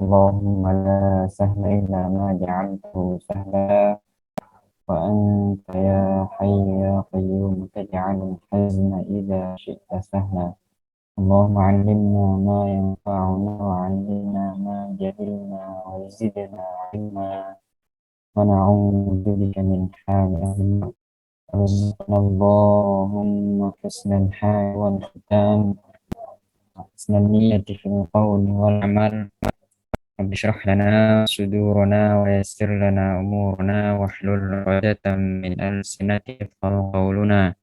اللهم لا سهل إلا ما جعلته سهلا وأنت يا حي يا قيوم تجعل الحزن إذا شئت سهلا اللهم علمنا ما ينفعنا وعلمنا ما جهلنا وزدنا علما ونعوذ بك من حال أهل النار. رزقنا اللهم حسن الحال والختام وحسن النية في القول والعمل. رب اشرح لنا صدورنا ويسر لنا أمورنا واحلل عقدة من ألسنتنا يفقهوا قولنا.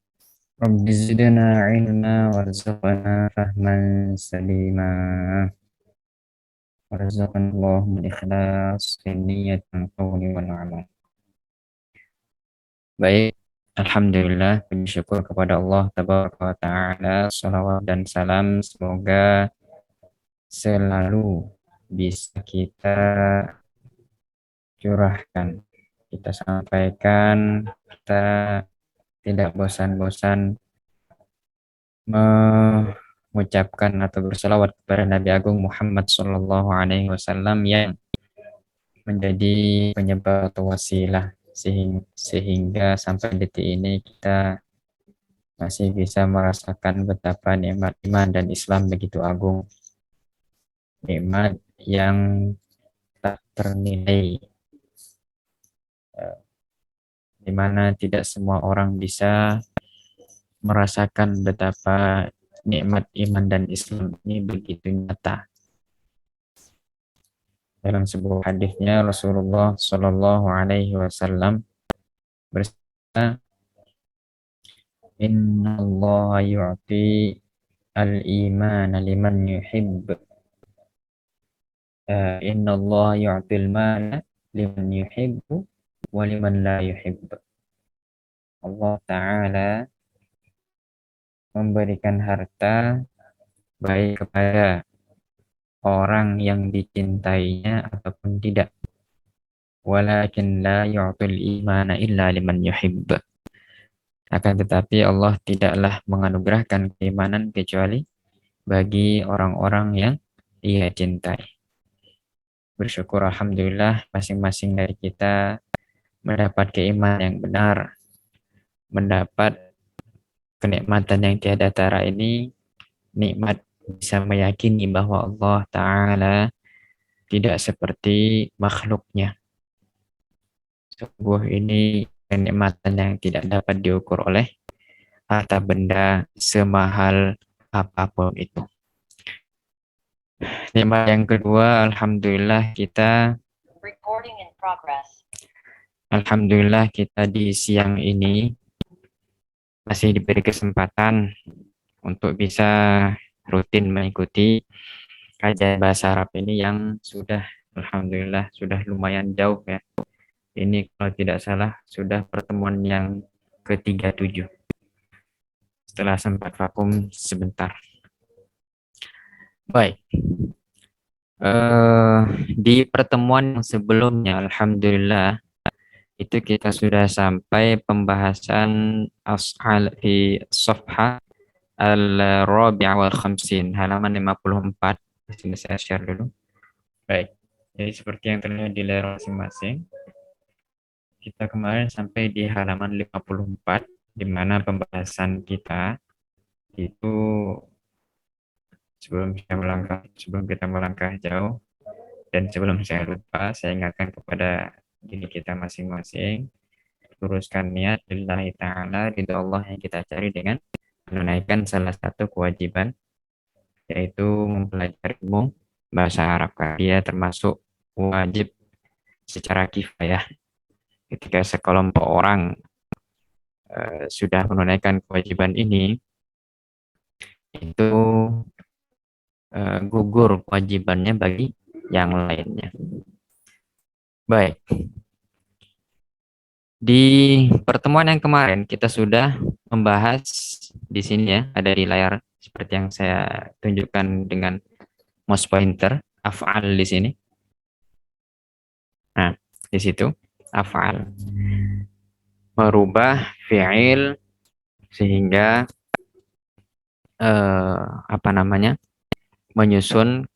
رب زدنا علما وارزقنا فهما سليما وارزقنا اللهم الإخلاص في النية والقول والعمل. Baik, Alhamdulillah, puji syukur kepada Allah Tabaraka wa Ta'ala, salawat dan salam semoga selalu bisa kita curahkan, kita sampaikan, kita tidak bosan-bosan mengucapkan atau berselawat kepada Nabi Agung Muhammad Sallallahu Alaihi Wasallam yang menjadi penyebab atau wasilah sehingga sampai detik ini kita masih bisa merasakan betapa nikmat iman dan Islam begitu agung, nikmat yang tak ternilai, di mana tidak semua orang bisa merasakan betapa nikmat iman dan Islam ini begitu nyata. Dalam sebuah hadisnya Rasulullah Shallallahu Alaihi Wasallam bersabda, Inna Allah yu'ti al-iman liman yuhib. Inna Allah yu'til mala liman yuhibbu wa liman la yuhib. Allah Ta'ala memberikan harta baik kepada orang yang dicintainya ataupun tidak. Walakin la yu'til imana illa liman yuhib. Akan tetapi Allah tidaklah menganugerahkan keimanan kecuali bagi orang-orang yang Dia cintai. Bersyukur alhamdulillah masing-masing dari kita mendapat keimanan yang benar, mendapat kenikmatan yang tiada tara ini, nikmat bisa meyakini bahwa Allah Ta'ala tidak seperti makhluknya. Sungguh ini kenikmatan yang tidak dapat diukur oleh harta benda semahal apapun itu. Nikmat yang kedua, Alhamdulillah kita di siang ini masih diberi kesempatan untuk bisa rutin mengikuti kajian bahasa Arab ini yang alhamdulillah sudah lumayan jauh ya. Ini kalau tidak salah sudah pertemuan yang ke-37 setelah sempat vakum sebentar. Baik. Di pertemuan yang sebelumnya alhamdulillah itu kita sudah sampai pembahasan as'al fi safha al-rabi'ah wal khamsin, halaman 54. Di sini saya share dulu. Baik. Jadi seperti yang terlihat di layar masing-masing, kita kemarin sampai di halaman 54 di mana pembahasan kita itu sebelum kita melangkah jauh dan sebelum saya lupa, saya ingatkan kepada diri kita masing-masing, luruskan niat lillahi ta'ala, ridha Allah yang kita cari dengan menunaikan salah satu kewajiban, yaitu mempelajari umum bahasa Arab. Dia termasuk wajib secara kifayah. Ketika sekelompok orang sudah menunaikan kewajiban ini, itu gugur kewajibannya bagi yang lainnya. Baik. Di pertemuan yang kemarin kita sudah membahas di sini ya, ada di layar seperti yang saya tunjukkan dengan mouse pointer, af'al di sini. Nah, di situ af'al merubah fi'il sehingga menyusun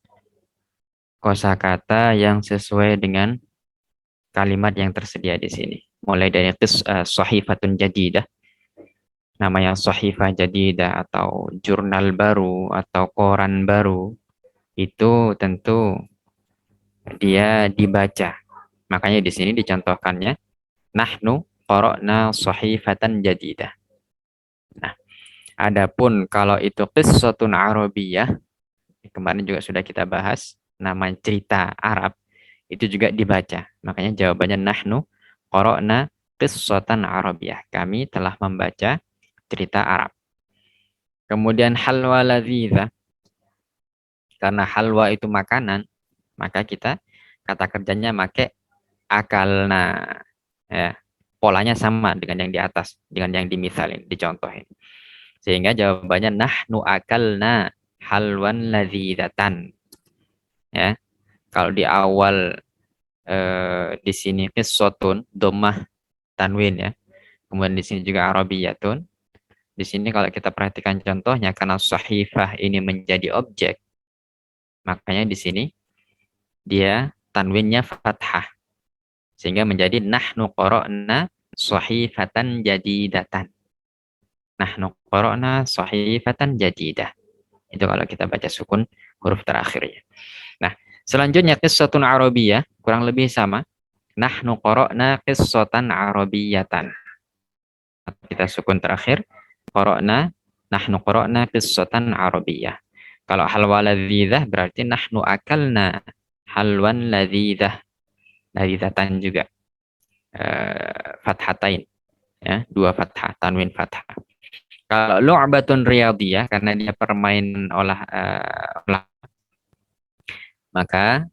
kosakata yang sesuai dengan kalimat yang tersedia di sini. Mulai dari sahifatun jadidah, namanya sahifah jadidah atau jurnal baru atau koran baru, itu tentu dia dibaca. Makanya di sini dicontohkannya nahnu qara'na sahifatan jadidah. Nah, adapun kalau itu qissatun arabiyyah, kemarin juga sudah kita bahas, nama cerita Arab, itu juga dibaca. Makanya jawabannya nahnu qara'na qissatan arabiyyah. Kami telah membaca cerita Arab. Kemudian halwa ladzizah, karena halwa itu makanan, maka kita kata kerjanya make akalna. Ya, polanya sama dengan yang di atas, dengan yang dimisalin, dicontohin. Sehingga jawabannya nahnu akalna halwan ladzidatan. Ya, kalau di awal di sini qissatun dhammah tanwin ya. Kemudian di sini juga arabiyatun. Di sini kalau kita perhatikan contohnya karena sahifah ini menjadi objek, makanya di sini dia tanwinnya fathah sehingga menjadi nahnu qara'na sahifatan jadidatan. Nahnu qara'na sahifatan jadidah. Itu kalau kita baca sukun huruf terakhirnya. Nah, selanjutnya qissatun arabiyyah kurang lebih sama. Nahnu qara'na qissatan arabiyyatan. Kita sukun terakhir. Qara'na, nahnu qara'na qissatan arabiyyah. Kalau halwa ladzidah berarti nahnu akalna halwan ladzidah. Ladzidatan juga. Fathatain. Ya, dua fathah, tanwin fathah. Kalau lu'batun riyadiyah karena dia permainan olah, maka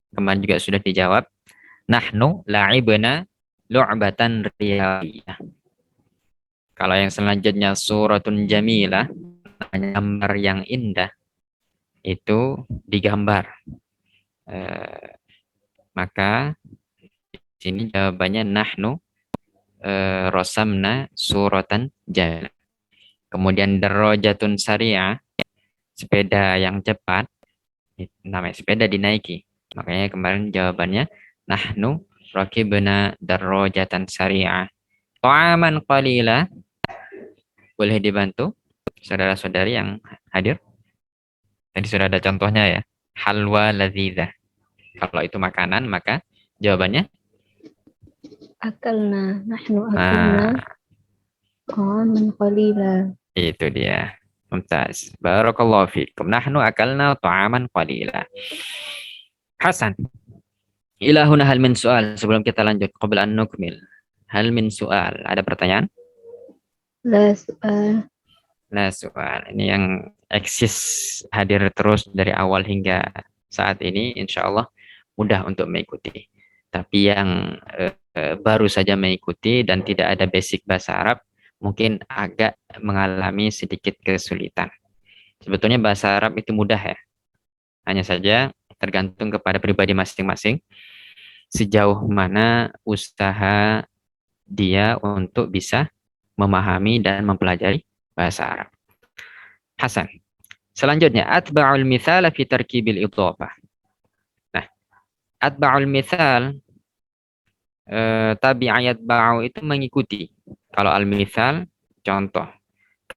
kemarin juga sudah dijawab. Nahnu la'ibna lu'batan riyadiyah. Kalau yang selanjutnya suratun jamilah, gambar yang indah, itu digambar. Maka di sini jawabannya nahnu rosamna suratan jamilah. Kemudian darajatun sari'ah, sepeda yang cepat, namanya sepeda dinaiki. Makanya kemarin jawabannya nahnu rakibna darajatan sari'ah. Ta'aman qalila, boleh dibantu saudara-saudari yang hadir. Tadi sudah ada contohnya ya. Halwa ladzidah. Kalau itu makanan, maka jawabannya akalna, nahnu akalna ta'aman qalila. Itu dia. Mumtaz. Barakallahu fiikum. Nahnu akalna ta'aman qalila. Hasan. Ila huna hal min soal. Sebelum kita lanjut, qabla an nukmil. Hal min soal. Ada pertanyaan? La soal. Nah, soal. Ini yang eksis hadir terus dari awal hingga saat ini, insya Allah mudah untuk mengikuti. Tapi yang baru saja mengikuti dan tidak ada basic bahasa Arab, mungkin agak mengalami sedikit kesulitan. Sebetulnya bahasa Arab itu mudah ya. Hanya saja tergantung kepada pribadi masing-masing sejauh mana usaha dia untuk bisa memahami dan mempelajari bahasa Arab. Hasan. Selanjutnya, atba'ul mithal fi tarkibil idhofah. Nah, atba'ul mithal, tabi'ayat ba'u itu mengikuti. Kalau al-mithal, contoh.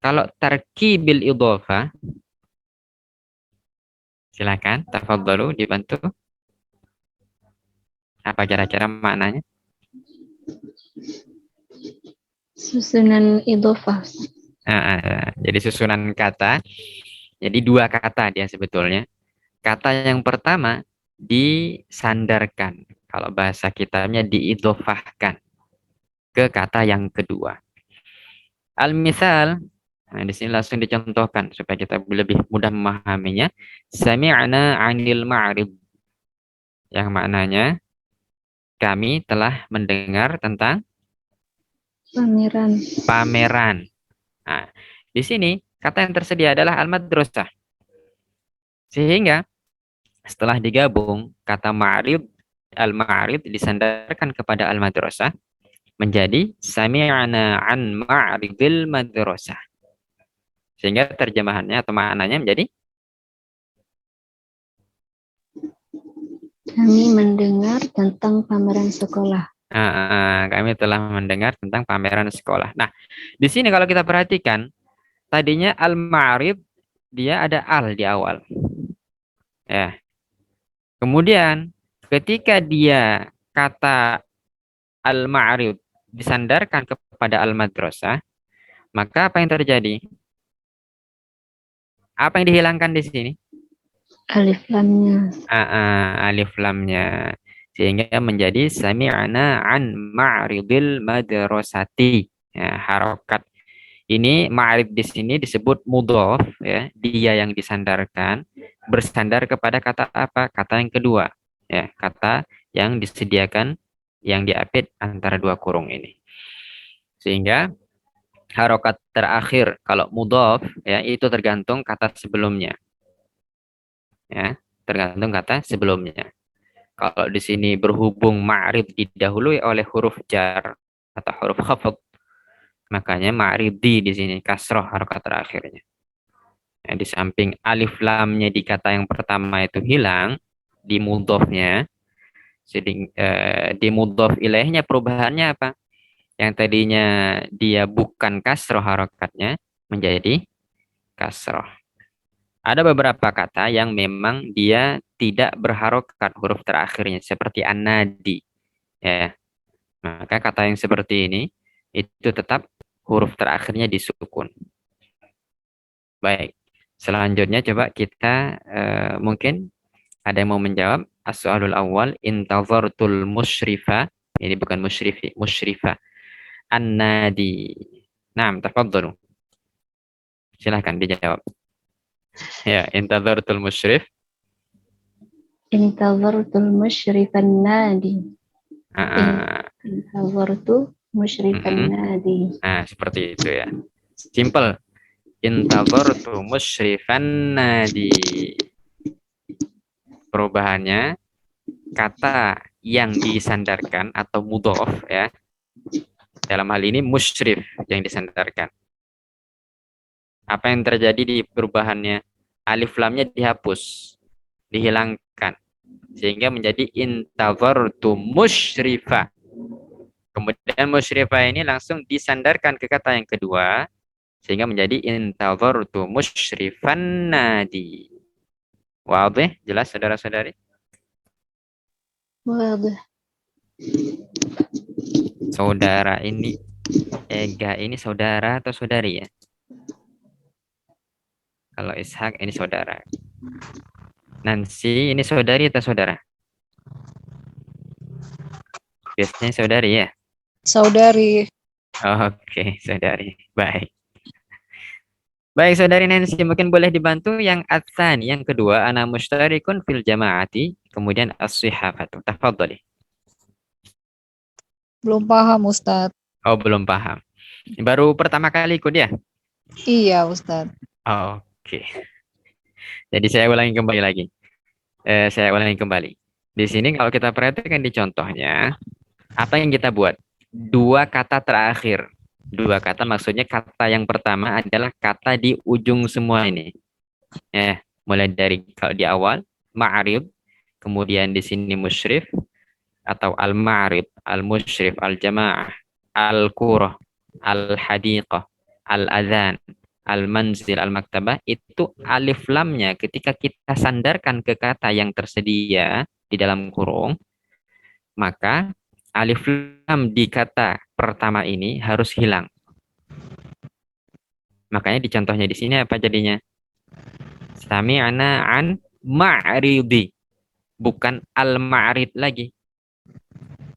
Kalau tarkibil idhofah, silakan, tafadhalu, dibantu. Apa kira-kira maknanya? Susunan idhofah. Jadi susunan kata. Jadi dua kata dia sebetulnya. Kata yang pertama disandarkan. Kalau bahasa kitabnya diidhofahkan ke kata yang kedua. Al-misal, nah di sini langsung dicontohkan supaya kita lebih mudah memahaminya. Sami'na 'anil ma'rid. Yang maknanya kami telah mendengar tentang pameran. Nah, di sini kata yang tersedia adalah al-madrasah. Sehingga setelah digabung kata ma'rid, al-ma'rid disandarkan kepada al-madrasah menjadi sami'na an ma'ridil madrasah. Sehingga terjemahannya atau maknanya menjadi Kami mendengar tentang pameran sekolah. Kami telah mendengar tentang pameran sekolah. Nah, di sini kalau kita perhatikan, tadinya al-ma'rib dia ada al di awal. Ya. Kemudian ketika dia kata al-ma'rib disandarkan kepada al-madrasah, maka apa yang terjadi? Apa yang dihilangkan di sini? Alif lamnya. Alif lamnya. Sehingga menjadi sami'na an ma'ridil madrasati. Ya, harokat. Ini ma'rib di sini disebut mudhof, ya, dia yang disandarkan bersandar kepada kata apa? Kata yang kedua, ya, kata yang disediakan yang diapit antara dua kurung ini. Sehingga harokat terakhir kalau mudhof, ya, itu tergantung kata sebelumnya, ya, tergantung kata sebelumnya. Kalau di sini berhubung ma'rib didahului oleh huruf jar atau huruf khafd, makanya ma'ridi di sini kasroh harokat terakhirnya. Ya, di samping alif lamnya di kata yang pertama itu hilang, di mudhofnya, di mudhof ilaihnya perubahannya apa? Yang tadinya dia bukan kasroh harokatnya menjadi kasroh. Ada beberapa kata yang memang dia tidak berharokat huruf terakhirnya seperti anadi. Ya, maka kata yang seperti ini itu tetap huruf terakhirnya disukun. Baik. Selanjutnya coba kita mungkin ada yang mau menjawab? As-soalul awal intazartul musyrifa. Ini bukan musyrifi, musyrifa. An-nadi. Naam, tafadhalu. Silahkan dijawab. Ya, intazartul musyrif. Intazartul musyrifan nadi. Ah, Intazartu musyrifan nadi. Nah, seperti itu ya. Simple. Intazartu musyrifan nadi. Perubahannya kata yang disandarkan atau mudhof, ya. Dalam hal ini musyrif yang disandarkan. Apa yang terjadi di perubahannya? Alif lamnya dihapus, dihilangkan. Sehingga menjadi intazartu musyrifa. Kemudian musyrifa ini langsung disandarkan ke kata yang kedua. Sehingga menjadi intazartu musyrifan nadi. Wadih? Jelas saudara-saudari? Wadah. Saudara ini, Ega ini saudara atau saudari ya? Kalau Ishak ini saudara. Nancy ini saudari atau saudara? Biasanya saudari ya? Saudari. Oke, saudari. Baik. Baik, saudari Nancy, mungkin boleh dibantu yang ats-tsani, yang kedua, ana musytarikun fil jama'ati, kemudian as-sihafatu. Tafadhali. Belum paham, Ustadz. Oh, belum paham. Baru pertama kali ikut ya? Iya, Ustadz. Oke. Jadi saya ulangi kembali lagi. Saya ulangi kembali. Di sini kalau kita perhatikan di contohnya, apa yang kita buat? Dua kata terakhir. Dua kata maksudnya kata yang pertama adalah kata di ujung semua ini. Mulai dari kalau di awal ma'rib, kemudian di sini musyrif atau al-ma'rib, al-musyrif, al-jamaah, al-qurah, al-hadiqah, al-adhan, al-manzil, al-maktabah, itu alif lamnya ketika kita sandarkan ke kata yang tersedia di dalam kurung, maka alif lam di kata pertama ini harus hilang. Makanya di contohnya di sini apa jadinya? Sami'na an ma'ridi. Bukan al-ma'rid lagi.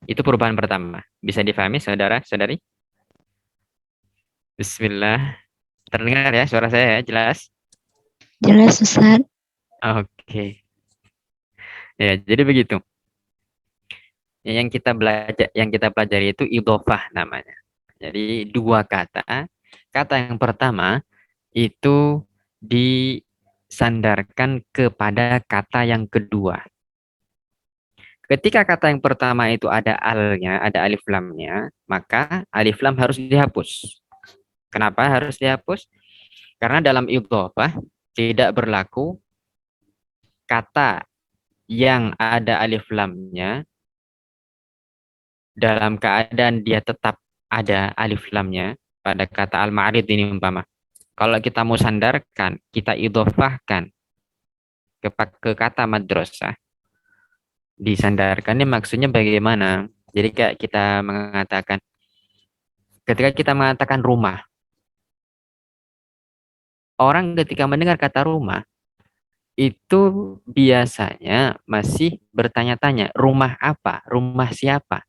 Itu perubahan pertama. Bisa difahami saudara-saudari? Bismillah. Terdengar ya suara saya ya, jelas? Jelas, Ustaz. Oke. Ya, jadi begitu. Yang kita pelajari itu idhofah namanya. Jadi dua kata. Kata yang pertama itu disandarkan kepada kata yang kedua. Ketika kata yang pertama itu ada alnya, ada alif lamnya, maka alif lam harus dihapus. Kenapa harus dihapus? Karena dalam idhofah tidak berlaku kata yang ada alif lamnya dalam keadaan dia tetap ada alif lamnya pada kata al-ma'rid ini umpama. Kalau kita mau sandarkan, kita idhofahkan ke kata madrasah. Disandarkan ini maksudnya bagaimana? Jadi kayak kita mengatakan, ketika kita mengatakan rumah, orang ketika mendengar kata rumah, itu biasanya masih bertanya-tanya, rumah apa? Rumah siapa?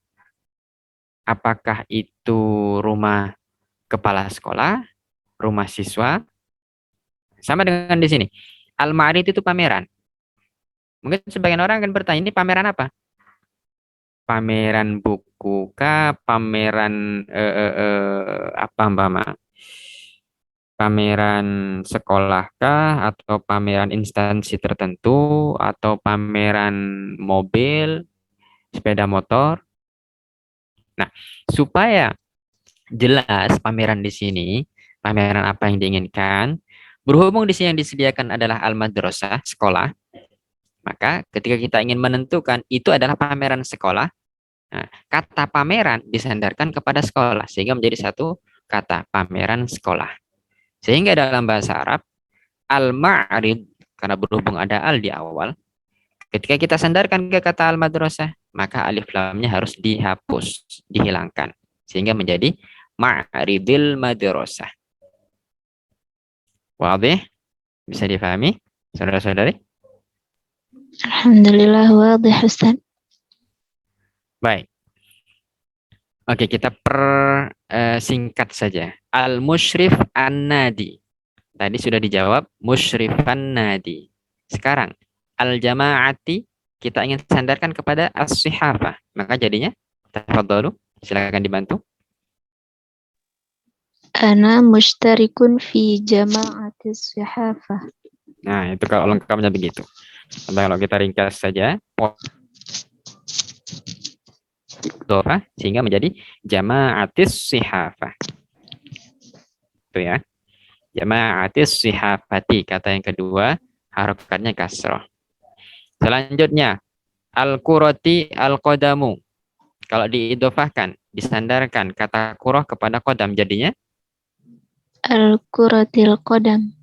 Apakah itu rumah kepala sekolah, rumah siswa? Sama dengan di sini. Al-Ma'rid itu pameran. Mungkin sebagian orang akan bertanya, ini pameran apa? Pameran buku kah? Pameran apa Mbak? Pameran sekolah kah? Atau pameran instansi tertentu? Atau pameran mobil, sepeda motor? Nah, supaya jelas pameran di sini, pameran apa yang diinginkan, berhubung di sini yang disediakan adalah al-madrasah, sekolah, maka ketika kita ingin menentukan itu adalah pameran sekolah, nah, kata pameran disandarkan kepada sekolah, sehingga menjadi satu kata pameran sekolah. Sehingga dalam bahasa Arab, al-ma'rid, karena berhubung ada al di awal, ketika kita sandarkan ke kata al-madrasah, maka alif lamnya harus dihapus, dihilangkan. Sehingga menjadi ma'ridil madrasah. Wadih? Bisa difahami, saudara-saudari? Alhamdulillah wadih Ustaz. Baik. Oke, kita singkat saja. Al-musyrif an-nadi. Tadi sudah dijawab, musyrifan nadi. Sekarang, al-jama'ati, kita ingin sandarkan kepada as-sihafah. Maka jadinya, tafadhalu, silakan dibantu. Ana mushtarikun fi jama'atis sihafah. Nah, itu kalau lengkapnya begitu. Kalau kita ringkas saja, sehingga menjadi jama'atis sihafah. Itu ya. Jama'atis sihafati, kata yang kedua, harokatnya kasroh. Selanjutnya, al-qurati al-qadamu. Kalau diidofahkan, disandarkan kata kuroh kepada kodam, jadinya? Al-kuratil qadam.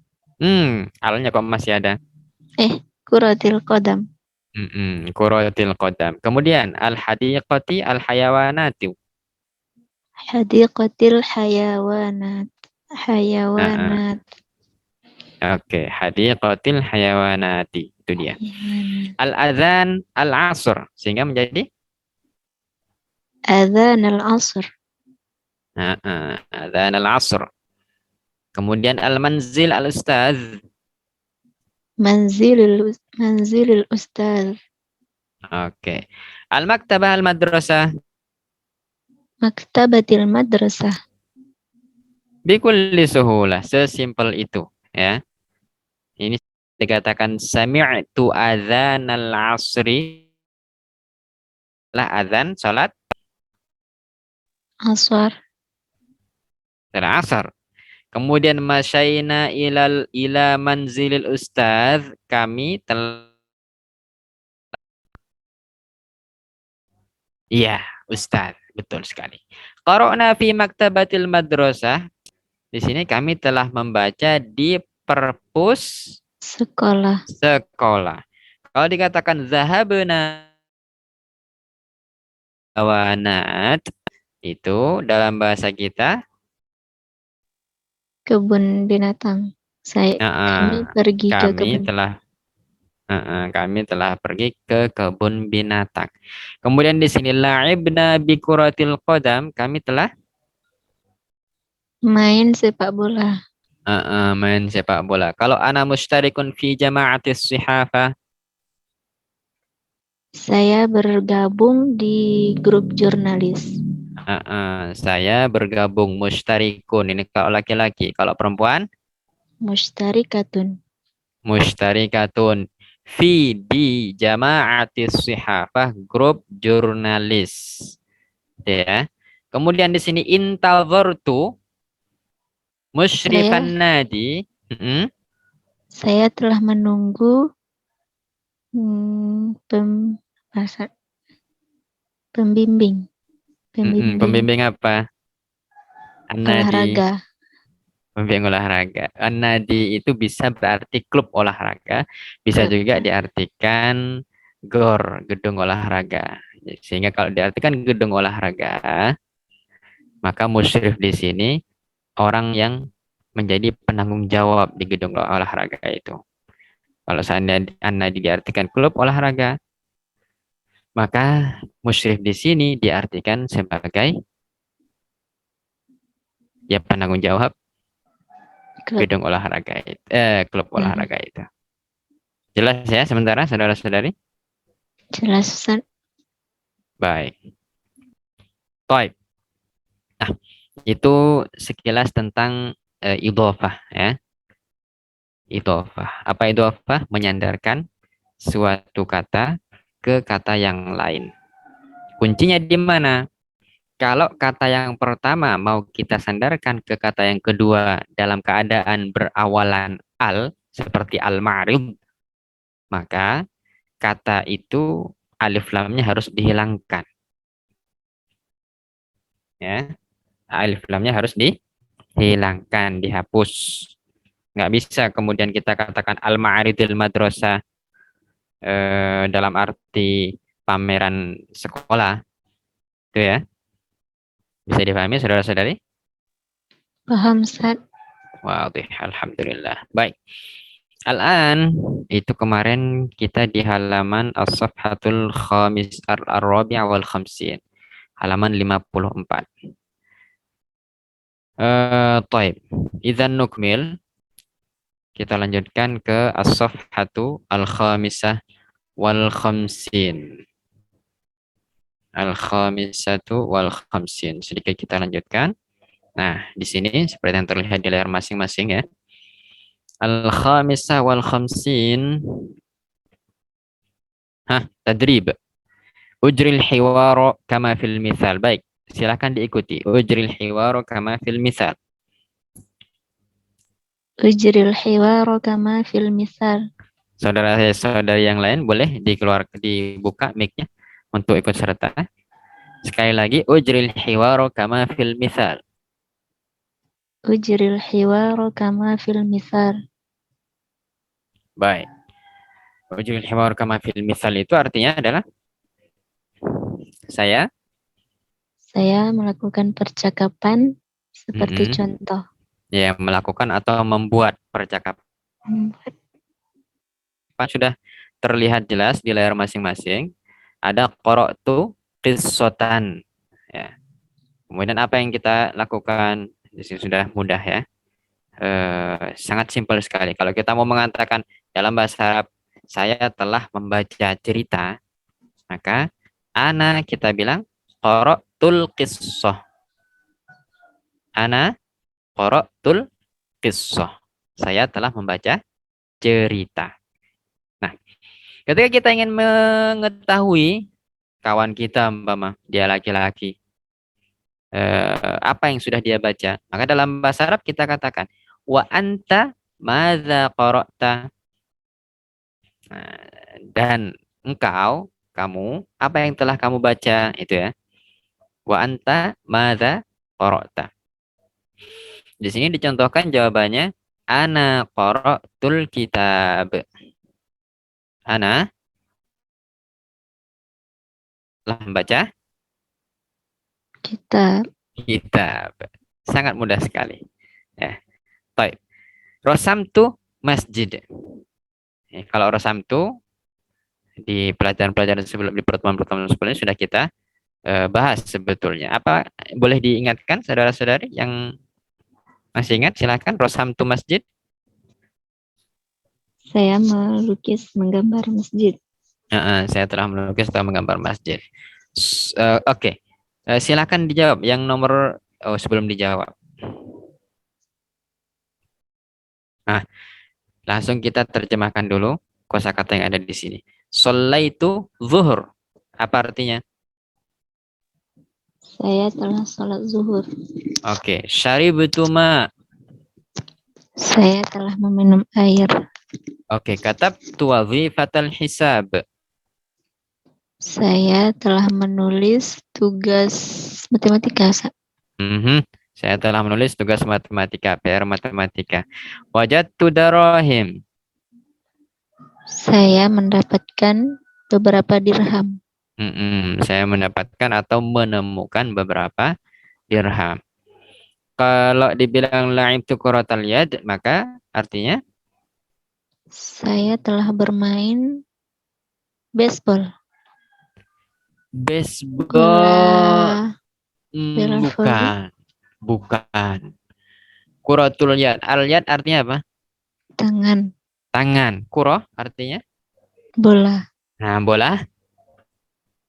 Alnya kok masih ada? Kuratil qadam. Kurotil kodam. Kemudian, al-hadiqati al-hayawanati. Hadiqatil hayawanat. Hayawanat. Oke, hadiqatil hayawanati. Itu dia. Al-adhan al-asr. Sehingga menjadi? Adhan al-asr. Adhan al-asr. Kemudian al-manzil al-ustaz. Manzilil ustaz. Oke. Al-maktabah al-madrasah. Maktabatil madrasah. Bikulli suhulah. Sesimpel itu. Ya. Ini dikatakan sami'tu adhan al-asri. Lah adhan, salat. Aswar. Salat asar. Kemudian masyaina ila manzilil ustaz, kami telah. Iya, ustaz, betul sekali. Qara'na fi maktabatil madrasah. Di sini kami telah membaca di perpus Sekolah. sekolah. Kalau dikatakan zahabna awanat, itu dalam bahasa kita Kebun binatang. Kami pergi ke kebun. Kami telah pergi ke kebun binatang. Kemudian di sini la'ibna bi kuratil qadam, kami telah main sepak bola. Main sepak bola. Kalau ana mustarikun fi jama'atis sihafah, saya bergabung di grup jurnalis. Saya bergabung mustarikun. Ini kalau laki-laki. Kalau perempuan? Mustarikatun. Mustarikatun. Fi di jama'atis sihafah, grup jurnalis. Ya. Kemudian di sini intazartu musyrifan nadi. Saya telah menunggu Bahasa pembimbing. Pembimbing apa? An-nadi. Olahraga. Pembimbing olahraga. An-nadi itu bisa berarti klub olahraga, bisa Klub. juga diartikan gor, gedung olahraga. Sehingga kalau diartikan gedung olahraga, maka musyrif di sini orang yang menjadi penanggung jawab di gedung olahraga itu. Kalau seandainya an-nadi diartikan klub olahraga, maka musyrif di sini diartikan sebagai ya penanggung jawab Klub. gedung olahraga itu, klub olahraga itu. Jelas ya sementara saudara-saudari? Jelas, Ustaz. Baik. Baik. Nah, itu sekilas tentang idhofah ya. Idhofah. Apa idhofah? Menyandarkan suatu kata ke kata yang lain. Kuncinya di mana? Kalau kata yang pertama mau kita sandarkan ke kata yang kedua dalam keadaan berawalan al, seperti al-ma'rid, maka kata itu alif lamnya harus dihilangkan. Ya, alif lamnya harus dihilangkan, dihapus. Nggak bisa kemudian kita katakan al-ma'ridil madrasah dalam arti pameran sekolah. Itu ya. Bisa dipahami saudara-saudari? Paham, Ustaz. Wadih, alhamdulillah. Baik. Al-an itu kemarin kita di halaman as-safhatul khamis ar-rabi' wal khamsin. Halaman 54. Taib. Idzan nukmil. Kita lanjutkan ke as-safhatu al-khamisah wal khamsin. Al-khamisatu wal khamsin. Sedikit kita lanjutkan. Nah, di sini seperti yang terlihat di layar masing-masing ya. Al-khamisah wal khamsin. Tadrib. Ujril hiwaro kama fil misal. Baik, silakan diikuti. Ujril hiwaro kama fil misal. Ujril hiwaro kama fil misal. Saudara-saudari yang lain boleh dibuka mic-nya untuk ikut serta. Sekali lagi, ujril hiwaro kama fil misal. Ujril hiwaro kama fil misal. Baik. Ujril hiwaro kama fil misal itu artinya adalah saya melakukan percakapan seperti contoh. Ya, melakukan atau membuat percakapan. Sudah terlihat jelas di layar masing-masing. Ada qara'tu qissatan. Ya. Kemudian apa yang kita lakukan? Di sini sudah mudah ya. Sangat simpel sekali. Kalau kita mau mengatakan dalam bahasa Arab, saya telah membaca cerita, maka ana kita bilang qara'tul qissah. Ana qara'tul qissah. Saya telah membaca cerita. Nah, ketika kita ingin mengetahui kawan kita, umpama dia laki-laki, apa yang sudah dia baca, maka dalam bahasa Arab kita katakan wa anta madza qara'ta. Nah, dan engkau, kamu, apa yang telah kamu baca, itu ya. Wa anta madza qara'ta. Di sini dicontohkan jawabannya ana qara'tul kitab. Ana telah membaca kitab. Sangat mudah sekali. Ya. Baik. Rosamtu masjid. Kalau rosamtu di pelajaran-pelajaran sebelum, di pertemuan-pertemuan sebelumnya sudah kita bahas sebetulnya. Apa boleh diingatkan saudara-saudari yang masih ingat? Silakan. Rosamtu masjid. Saya melukis menggambar masjid. Saya telah melukis atau menggambar masjid. Oke. Silakan dijawab yang nomor sebelum dijawab. Nah, langsung kita terjemahkan dulu kosakata yang ada di sini. Shallaitu zuhur. Apa artinya? Saya telah sholat zuhur. Oke. Syaribtu ma. Saya telah meminum air. Oke, katabtu wazifatal hisab. Saya telah menulis tugas matematika, Sa. Saya telah menulis tugas matematika, PR matematika. Wajadtu darahim. Saya mendapatkan beberapa dirham. Saya mendapatkan atau menemukan beberapa dirham. Kalau dibilang la'ibtu kuratal yad, maka artinya Saya telah bermain baseball. baseball. Bola voli. Bukan. Bukan. Kuratul yad. Al yad artinya apa? Tangan. Tangan. Kuro artinya? Bola. Nah, bola.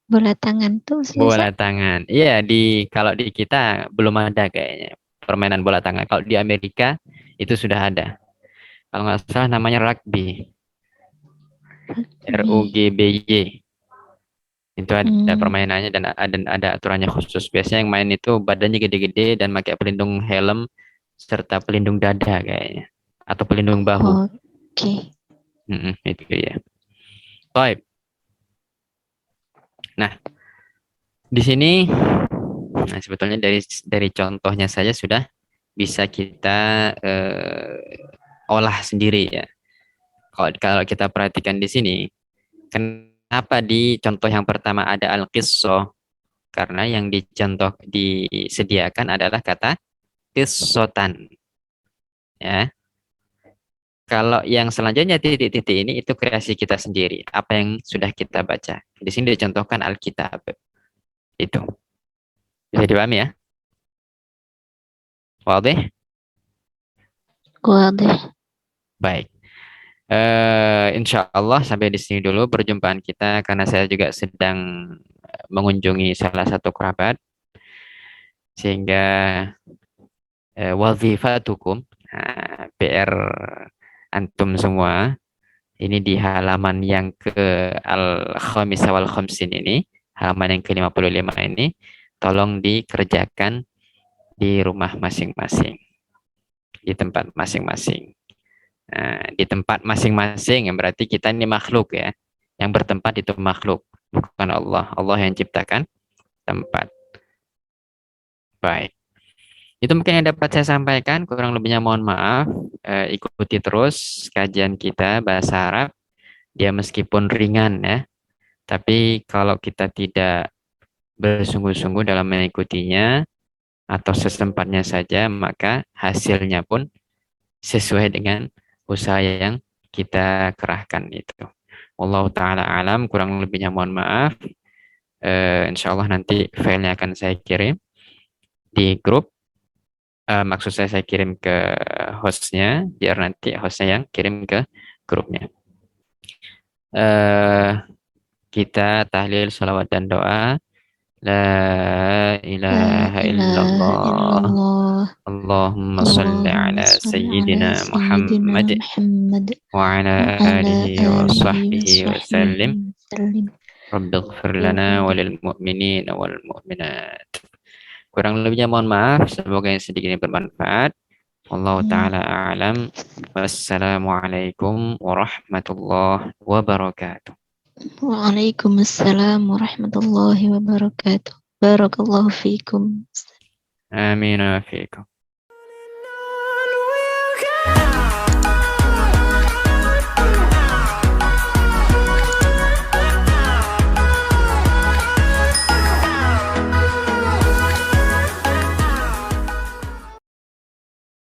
Bola tangan tuh Bola tangan. Iya, kalau di kita belum ada kayaknya permainan bola tangan. Kalau di Amerika itu sudah ada. Kalau nggak salah namanya rugby. RUGBY. Itu ada permainannya dan ada aturannya khusus. Biasanya yang main itu badannya gede-gede dan pakai pelindung helm serta pelindung dada kayaknya. Atau pelindung bahu. Oke. Itu ya. Baik. Nah, di sini sebetulnya dari contohnya saja sudah bisa kita olah sendiri ya. Kalau kita perhatikan di sini, kenapa di contoh yang pertama ada al-qissah? Karena yang disediakan adalah kata qissotan. Ya. Kalau yang selanjutnya titik-titik ini itu kreasi kita sendiri. Apa yang sudah kita baca. Di sini dicontohkan Alkitab. Itu. Bisa dipahami ya? Wadih? Wadih. Baik. Insya Allah sampai di sini dulu perjumpaan kita karena saya juga sedang mengunjungi salah satu kerabat sehingga wazifatukum PR antum semua ini di halaman yang ke al-khamisah wal khamsin ini, halaman yang ke-55 ini tolong dikerjakan di rumah masing-masing, di tempat masing-masing. Nah, di tempat masing-masing yang berarti kita ini makhluk ya. Yang bertempat itu makhluk, bukan Allah. Allah yang ciptakan tempat. Baik. Itu mungkin yang dapat saya sampaikan, kurang lebihnya mohon maaf. Ikuti terus kajian kita bahasa Arab. Dia meskipun ringan ya, tapi kalau kita tidak bersungguh-sungguh dalam mengikutinya atau sesempatnya saja, maka hasilnya pun sesuai dengan usaha yang kita kerahkan itu. Allah Ta'ala alam, kurang lebihnya mohon maaf. Insya Allah nanti filenya akan saya kirim di grup. Maksud saya kirim ke hostnya, biar nanti hostnya yang kirim ke grupnya. Kita tahlil, salawat dan doa. La ilaha illallah. Allahumma salli ala sayyidina Muhammad wa ala alihi wa sahbihi wa sallim. Rabbighfir lana walil mu'minina wal mu'minat. Kurang lebihnya mohon maaf, semoga yang sedikit ini bermanfaat. Allah Ta'ala a'lam. Wassalamualaikum warahmatullahi wabarakatuh. Waalaikumsalam warahmatullahi wabarakatuh. Barakallahu fiikum. Amin wa fiikum.